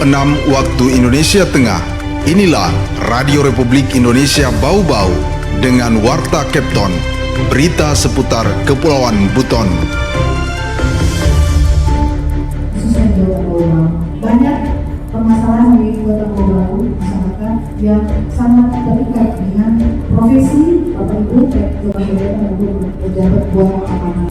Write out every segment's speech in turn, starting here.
6 waktu Indonesia Tengah. Inilah Radio Republik Indonesia Bau-Bau dengan Warta Kepton, berita seputar Kepulauan Buton. Banyak permasalahan di Kota Bau-Bau masyarakat yang sangat terikat dengan profesi Bapak Ibu pejabat buah keamanan.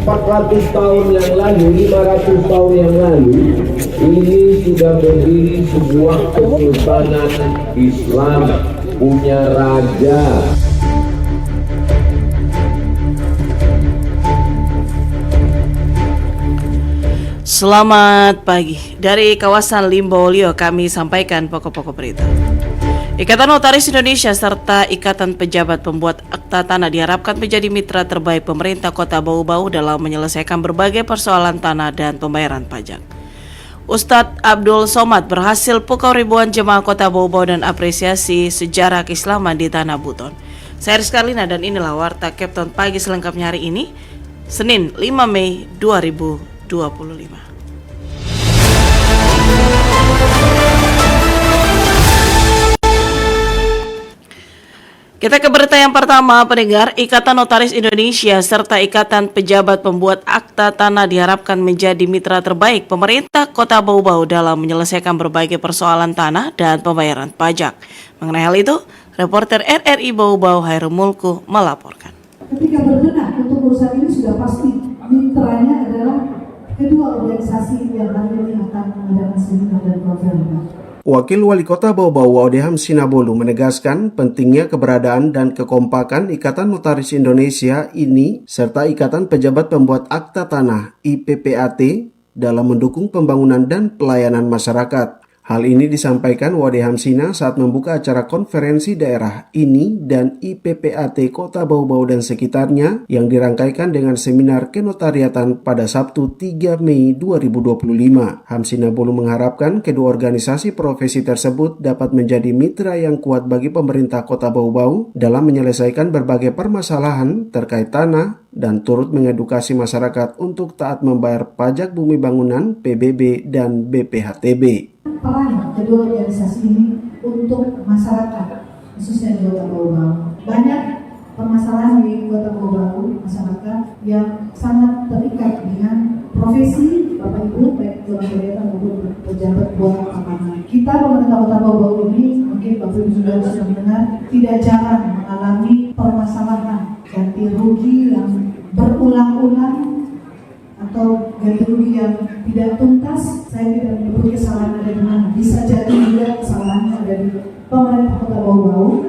400 tahun yang lalu, 500 tahun yang lalu, ini sudah berdiri sebuah kesultanan Islam, punya raja. Selamat pagi. Dari kawasan Limbolio kami sampaikan pokok-pokok berita. Ikatan Notaris Indonesia serta Ikatan Pejabat Pembuat Akta Tanah diharapkan menjadi mitra terbaik pemerintah Kota Bau-Bau dalam menyelesaikan berbagai persoalan tanah dan pembayaran pajak. Ustadz Abdul Somad berhasil pukau ribuan jemaah Kota Bau-Bau dan apresiasi sejarah keislaman di Tanah Buton. Saya Rizka Lina dan inilah Warta Kepton pagi selengkapnya hari ini, Senin 5 Mei 2025. Kita ke berita yang pertama, pendengar. Ikatan Notaris Indonesia serta Ikatan Pejabat Pembuat Akta Tanah diharapkan menjadi mitra terbaik pemerintah Kota Bau-Bau dalam menyelesaikan berbagai persoalan tanah dan pembayaran pajak. Mengenai hal itu, reporter RRI Bau-Bau Hairul Mulku melaporkan. Ketika berbenah untuk urusan ini sudah pasti mitranya adalah kedua organisasi yang hari ini akan mengadakan seminar dan konferensi. Wakil Wali Kota Bau-Bau Waudeham Sinabolu menegaskan pentingnya keberadaan dan kekompakan Ikatan Notaris Indonesia ini serta Ikatan Pejabat Pembuat Akta Tanah IPPAT dalam mendukung pembangunan dan pelayanan masyarakat. Hal ini disampaikan Waudeham Sina saat membuka acara konferensi daerah ini dan IPPAT Kota Bau-Bau dan sekitarnya yang dirangkaikan dengan seminar kenotariatan pada Sabtu 3 Mei 2025. Hamsina Bolu mengharapkan kedua organisasi profesi tersebut dapat menjadi mitra yang kuat bagi pemerintah Kota Bau-Bau dalam menyelesaikan berbagai permasalahan terkait tanah dan turut mengedukasi masyarakat untuk taat membayar pajak bumi bangunan, PBB, dan BPHTB. Peran kedua organisasi ini untuk masyarakat, khususnya di Kota Bau-Bau. Banyak permasalahan di Kota Bau-Bau masyarakat yang sangat terikat dengan profesi Bapak Ibu baik pejabat maupun pejabat buah keamanan. Kita pemerintah Kota Bau-Bau ini mungkin Bapak Ibu sudah mendengar tidak jarang mengalami permasalahan ganti rugi yang berulang-ulang atau ganti rugi yang tidak tuntas. Saya tidak menyebut kesalahan ada di mana, bisa jadi juga kesalahannya ada di pemerintah Kota Bau-Bau,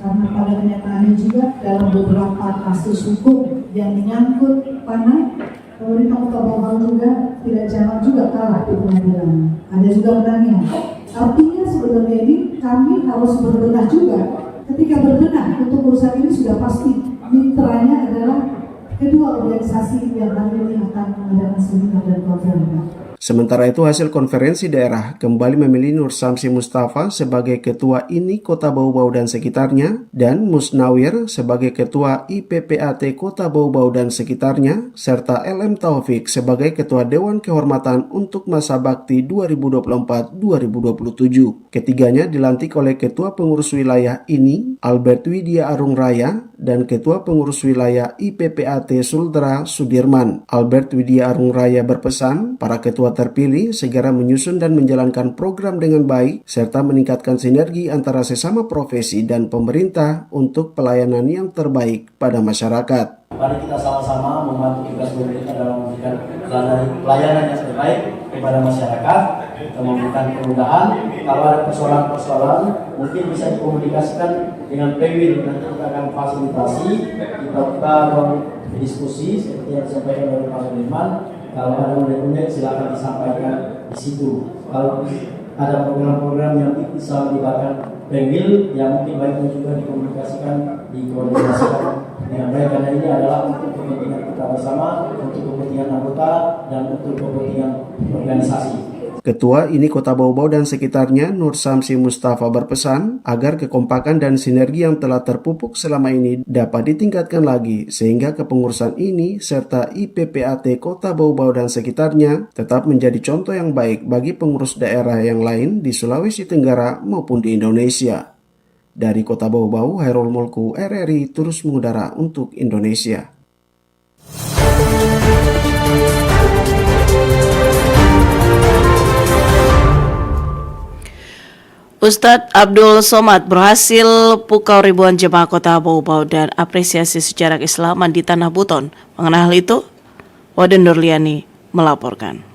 karena pada kenyataannya juga dalam beberapa kasus hukum yang menyangkut tanah, pemerintah Kota Bau-Bau juga tidak jarang juga kalah di pengadilan. Ada juga menangnya. Artinya sebenarnya ini kami harus berbenah juga. Ketika berbenah untuk urusan ini sudah pasti mitranya adalah kedua organisasi yang hari ini akan mengadakan seminar dan konferensi. Sementara itu, hasil konferensi daerah kembali memilih Nur Samsi Mustafa sebagai ketua INI Kota Bau-Bau dan sekitarnya dan Musnawir sebagai ketua IPPAT Kota Bau-Bau dan sekitarnya serta LM Taufik sebagai ketua Dewan Kehormatan untuk masa bakti 2024-2027. Ketiganya dilantik oleh ketua pengurus wilayah INI Albert Widya Arung Raya dan ketua pengurus wilayah IPPAT Sultra Sudirman. Albert Widya Arung Raya berpesan para ketua terpilih segera menyusun dan menjalankan program dengan baik serta meningkatkan sinergi antara sesama profesi dan pemerintah untuk pelayanan yang terbaik pada masyarakat. Mari kita sama-sama membantu tugas pemerintah dalam memberikan pelayanan yang terbaik kepada masyarakat. Kita memberikan kemudahan. Kalau ada persoalan-persoalan mungkin bisa dikomunikasikan dengan PWIL. Nanti kita akan fasilitasi, kita berdiskusi seperti yang disampaikan oleh Pak Sudirman. Kalau ada unek-unek silakan disampaikan di situ. Kalau ada program-program yang bisa melibatkan PWIL, yang mungkin baiknya juga dikomunikasikan, dikoordinasikan dengan baik, karena ini adalah untuk kepentingan kita bersama, untuk kepentingan anggota dan untuk kepentingan organisasi. Ketua INI Kota Bau-Bau dan sekitarnya, Nur Samsi Mustafa, berpesan agar kekompakan dan sinergi yang telah terpupuk selama ini dapat ditingkatkan lagi sehingga kepengurusan ini serta IPPAT Kota Bau-Bau dan sekitarnya tetap menjadi contoh yang baik bagi pengurus daerah yang lain di Sulawesi Tenggara maupun di Indonesia. Dari Kota Bau-Bau, Hairul Mulku, RRI terus mengudara untuk Indonesia. Ustadz Abdul Somad berhasil pukau ribuan jemaah Kota Bau-Bau dan apresiasi sejarah keislaman di Tanah Buton. Mengenai hal itu, Waden Nurliani melaporkan.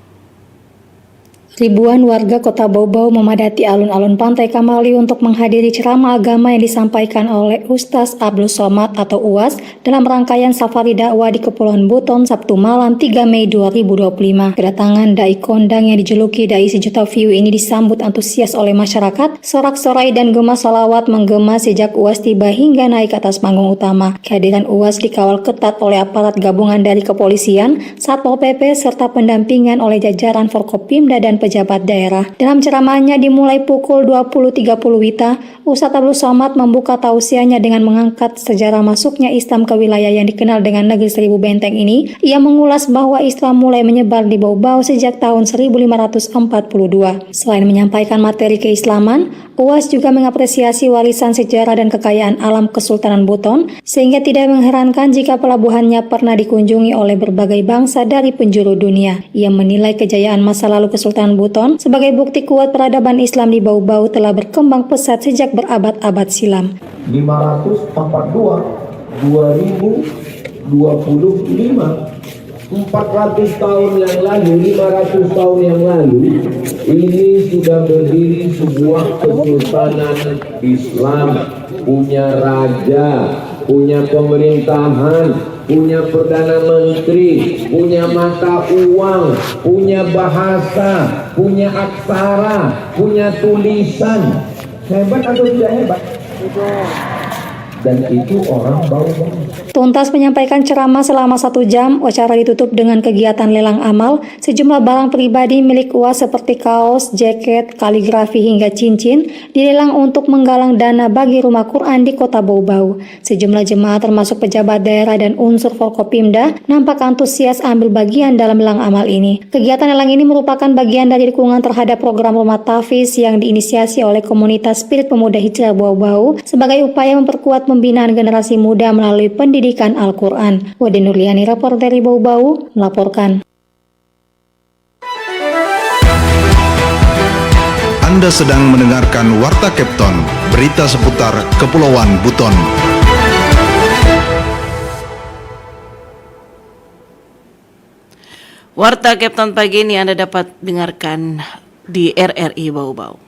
Ribuan warga Kota Bau-Bau memadati alun-alun Pantai Kamali untuk menghadiri ceramah agama yang disampaikan oleh Ustaz Abdul Somad atau UAS dalam rangkaian safari dakwah di Kepulauan Buton Sabtu malam 3 Mei 2025. Kedatangan dai kondang yang dijuluki dai sejuta view ini disambut antusias oleh masyarakat. Sorak-sorai dan gema salawat menggema sejak UAS tiba hingga naik ke atas panggung utama. Kehadiran UAS dikawal ketat oleh aparat gabungan dari kepolisian, Satpol PP serta pendampingan oleh jajaran Forkopimda dan pejabat daerah. Dalam ceramahnya dimulai pukul 20.30 WITA, Ustadz Abdul Somad membuka tausiahnya dengan mengangkat sejarah masuknya Islam ke wilayah yang dikenal dengan negeri seribu benteng ini. Ia mengulas bahwa Islam mulai menyebar di Bau-Bau sejak tahun 1542. Selain menyampaikan materi keislaman, UAS juga mengapresiasi warisan sejarah dan kekayaan alam Kesultanan Buton, sehingga tidak mengherankan jika pelabuhannya pernah dikunjungi oleh berbagai bangsa dari penjuru dunia. Ia menilai kejayaan masa lalu Kesultanan Buton sebagai bukti kuat peradaban Islam di Bau-Bau telah berkembang pesat sejak berabad-abad silam. 542 2025 400 tahun yang lalu, 500 tahun yang lalu, ini sudah berdiri sebuah kesultanan Islam, punya raja, punya pemerintahan, punya perdana menteri, punya mata uang, punya bahasa, punya aksara, punya tulisan. Hebat atau tidak hebat? Dan itu orang Bau-Bau. Tuntas menyampaikan ceramah selama 1 jam, acara ditutup dengan kegiatan lelang amal. Sejumlah barang pribadi milik UAS seperti kaos, jaket, kaligrafi hingga cincin dilelang untuk menggalang dana bagi rumah Quran di Kota Bau-Bau. Sejumlah jemaah termasuk pejabat daerah dan unsur Forkopimda nampak antusias ambil bagian dalam lelang amal ini. Kegiatan lelang ini merupakan bagian dari dukungan terhadap program rumah tahfiz yang diinisiasi oleh komunitas Spirit Pemuda Hijrah Bau-Bau sebagai upaya memperkuat pembinaan generasi muda melalui pendidikan Al-Quran. Waden Nurliani, reporter dari Bau-Bau, melaporkan. Anda sedang mendengarkan Warta Kepton, berita seputar Kepulauan Buton. Warta Kepton pagi ini Anda dapat dengarkan di RRI Bau-Bau.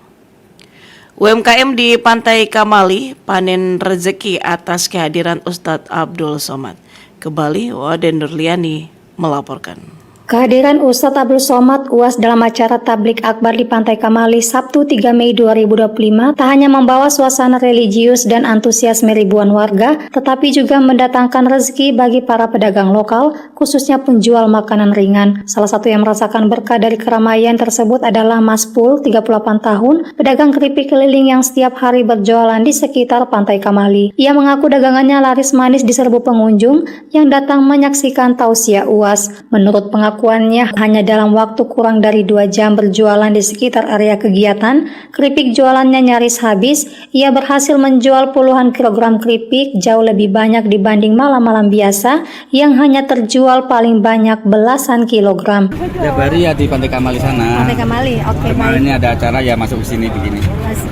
UMKM di Pantai Kamali panen rezeki atas kehadiran Ustadz Abdul Somad. Kembali Waden Nurliani melaporkan. Kehadiran Ustadz Abdul Somad UAS dalam acara Tablik Akbar di Pantai Kamali Sabtu 3 Mei 2025 tak hanya membawa suasana religius dan antusiasme ribuan warga, tetapi juga mendatangkan rezeki bagi para pedagang lokal, khususnya penjual makanan ringan. Salah satu yang merasakan berkah dari keramaian tersebut adalah Mas Pul, 38 tahun, pedagang keripik keliling yang setiap hari berjualan di sekitar Pantai Kamali. Ia mengaku dagangannya laris manis diserbu pengunjung yang datang menyaksikan tausiah UAS. Menurut pengakuannya, hanya dalam waktu kurang dari 2 jam berjualan di sekitar area kegiatan, keripik jualannya nyaris habis. Ia berhasil menjual puluhan kilogram keripik, jauh lebih banyak dibanding malam-malam biasa yang hanya terjual paling banyak belasan kilogram. Tiap hari ya di Pantai Kamali sana. Pantai Kamali, oke. Kemarin ini ada acara ya masuk ke sini begini.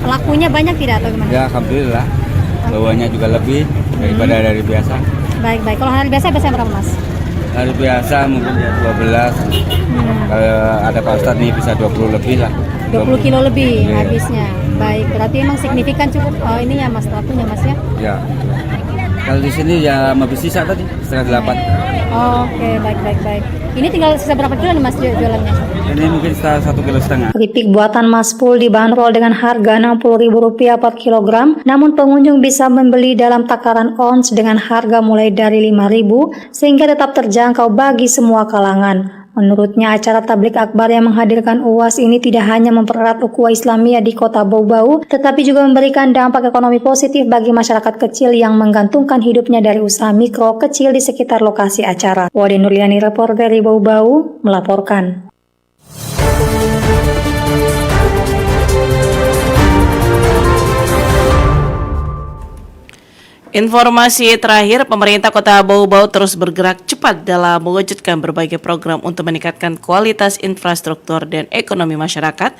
Pelakunya banyak tidak atau gimana? Ya alhamdulillah. Bawanya juga lebih daripada dari biasa. Baik. Kalau hari biasa biasanya berapa, Mas? Hari biasa mungkin ya 12. Kalau ada Pak Ustadz nih bisa 20 lebih lah. 20 kilo lebih Iya. habisnya. Baik, berarti emang signifikan cukup ini ya Mas, lakunya Mas ya? Ya. Kalau di sini ya habis sisa tadi 7:30. Oke, baik. Ini tinggal sisa berapa kilo nih Mas jualannya? Ini mungkin 1,5 kilo. Keripik buatan Mas Pul dibanderol dengan harga Rp60.000 per kilogram, namun pengunjung bisa membeli dalam takaran ons dengan harga mulai dari Rp5.000 sehingga tetap terjangkau bagi semua kalangan. Menurutnya, acara tablik akbar yang menghadirkan UAS ini tidak hanya mempererat ukhuwah Islamiyah di Kota Bau-Bau, tetapi juga memberikan dampak ekonomi positif bagi masyarakat kecil yang menggantungkan hidupnya dari usaha mikro kecil di sekitar lokasi acara. Wade Nurliani, reporter dari Bau-Bau, melaporkan. Informasi terakhir, pemerintah Kota Bau-Bau terus bergerak cepat dalam mewujudkan berbagai program untuk meningkatkan kualitas infrastruktur dan ekonomi masyarakat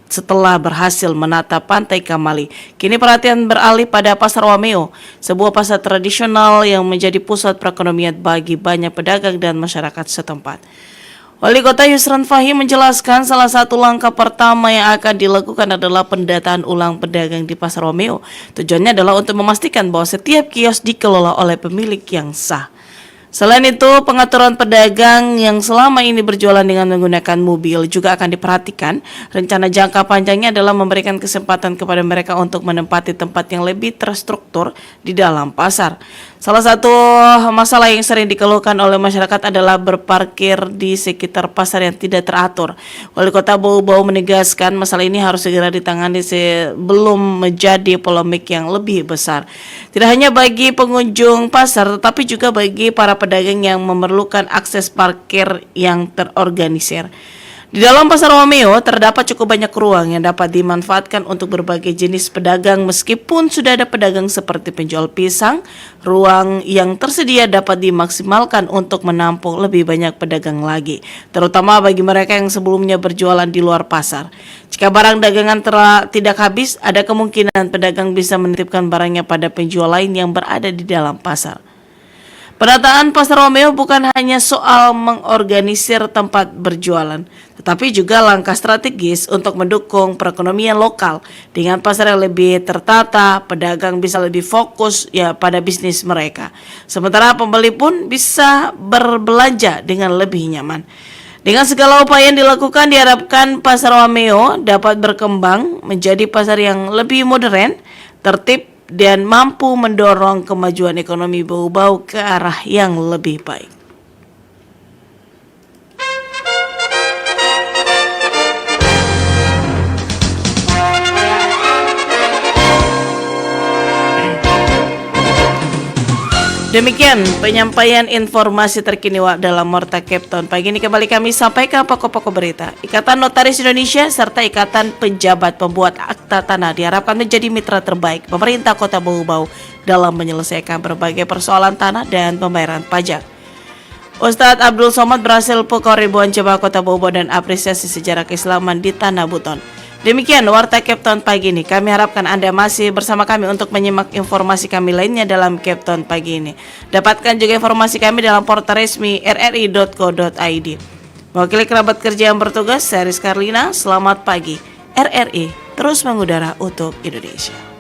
setelah berhasil menata Pantai Kamali. Kini perhatian beralih pada Pasar Wameo, sebuah pasar tradisional yang menjadi pusat perekonomian bagi banyak pedagang dan masyarakat setempat. Wali Kota Yusran Fahim menjelaskan salah satu langkah pertama yang akan dilakukan adalah pendataan ulang pedagang di Pasar Wameo. Tujuannya adalah untuk memastikan bahwa setiap kios dikelola oleh pemilik yang sah. Selain itu, pengaturan pedagang yang selama ini berjualan dengan menggunakan mobil juga akan diperhatikan. Rencana jangka panjangnya adalah memberikan kesempatan kepada mereka untuk menempati tempat yang lebih terstruktur di dalam pasar. Salah satu masalah yang sering dikeluhkan oleh masyarakat adalah berparkir di sekitar pasar yang tidak teratur. Wali Kota Bau-Bau menegaskan masalah ini harus segera ditangani sebelum menjadi polemik yang lebih besar. Tidak hanya bagi pengunjung pasar, tetapi juga bagi para pedagang yang memerlukan akses parkir yang terorganisir. Di dalam Pasar Wameo terdapat cukup banyak ruang yang dapat dimanfaatkan untuk berbagai jenis pedagang. Meskipun sudah ada pedagang seperti penjual pisang, ruang yang tersedia dapat dimaksimalkan untuk menampung lebih banyak pedagang lagi, terutama bagi mereka yang sebelumnya berjualan di luar pasar. Jika barang dagangan tidak habis, ada kemungkinan pedagang bisa menitipkan barangnya pada penjual lain yang berada di dalam pasar. Penataan Pasar Wameo bukan hanya soal mengorganisir tempat berjualan, tetapi juga langkah strategis untuk mendukung perekonomian lokal. Dengan pasar yang lebih tertata, pedagang bisa lebih fokus pada bisnis mereka. Sementara pembeli pun bisa berbelanja dengan lebih nyaman. Dengan segala upaya yang dilakukan, diharapkan Pasar Wameo dapat berkembang menjadi pasar yang lebih modern, tertib, dan mampu mendorong kemajuan ekonomi Bau-Bau ke arah yang lebih baik. Demikian penyampaian informasi terkini dalam Warta Kepton. Pagi ini kembali kami sampaikan pokok-pokok berita. Ikatan Notaris Indonesia serta Ikatan Pejabat Pembuat Akta Tanah diharapkan menjadi mitra terbaik pemerintah Kota Bau-Bau dalam menyelesaikan berbagai persoalan tanah dan pembayaran pajak. Ustadz Abdul Somad berhasil pukul ribuan jemaah Kota Bau-Bau dan apresiasi sejarah keislaman di Tanah Buton. Demikian Warta Kepton pagi ini. Kami harapkan Anda masih bersama kami untuk menyimak informasi kami lainnya dalam Kepton pagi ini. Dapatkan juga informasi kami dalam portal resmi rri.co.id. Mewakili kerabat kerja yang bertugas, saya Rizka Arlina. Selamat pagi. RRI terus mengudara untuk Indonesia.